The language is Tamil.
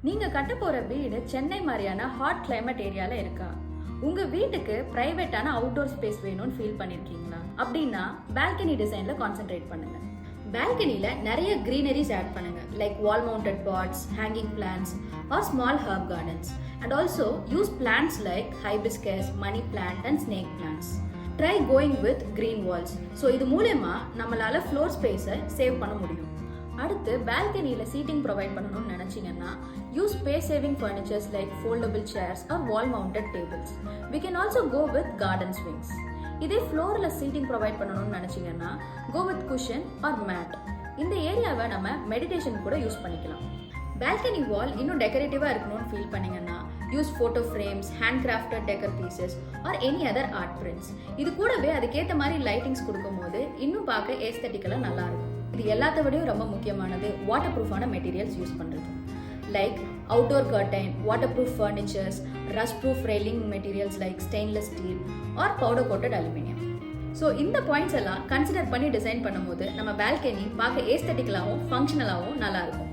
நீங்க கட்ட போற வீடு சென்னை மாதிரியான ஹாட் கிளைமேட் ஏரியால இருக்கா? உங்க வீட்டுக்கு பிரைவேட்டான அவுட்டோர் ஸ்பேஸ் வேணும்னு ஃபீல் பண்ணிருக்கீங்களா? அப்படின்னா பால்கனி டிசைன்ல கான்சென்ட்ரேட் பண்ணுங்க. பால்கனில நிறைய கிரீனரிஸ் ஆட் பண்ணுங்க, like wall mounted pots, hanging plants or small herb gardens. And also use plants like hibiscus, money plant and snake plants. Try going with green walls. So இது மூலமா நம்மளால ஃப்ளோர் ஸ்பேஸை சேவ் பண்ண முடியும். அடுத்து பால்கனியில் சீட்டிங் ப்ரொவைட் பண்ணணும்னு நினச்சிங்கன்னா use space saving furnitures like foldable chairs or wall mounted tables. We can also go with garden swings. இதே ஃப்ளோரில் சீட்டிங் ப்ரொவைட் பண்ணணும்னு நினச்சிங்கன்னா go with cushion or mat. இந்த ஏரியாவை நம்ம மெடிடேஷன் கூட யூஸ் பண்ணிக்கலாம். பால்கனி வால் இன்னும் டெக்கரேட்டிவாக இருக்கணும்னு ஃபீல் பண்ணீங்கன்னா use photo frames, hand crafted decor pieces or any other art prints. இது கூடவே அதுக்கேற்ற மாதிரி லைட்டிங்ஸ் கொடுக்கும்போது இன்னும் பார்க்க ஏஸ்தட்டிக்கலாக நல்லா இருக்கும். இது எல்லாத்த விடையும் ரொம்ப முக்கியமானது வாட்டர் ப்ரூஃபான மெட்டீரியல்ஸ் யூஸ் பண்ணுறது, like outdoor curtain, water proof furnitures, rust proof railing materials like stainless steel or powder coated aluminium. So இந்த பாயிண்ட்ஸ் எல்லாம் கன்சிடர் பண்ணி டிசைன் பண்ணும்போது நம்ம பால்கனி பார்க்க ஏஸ்தட்டிக்கலாகவும் ஃபங்க்ஷனலாகவும் நல்லா இருக்கும்.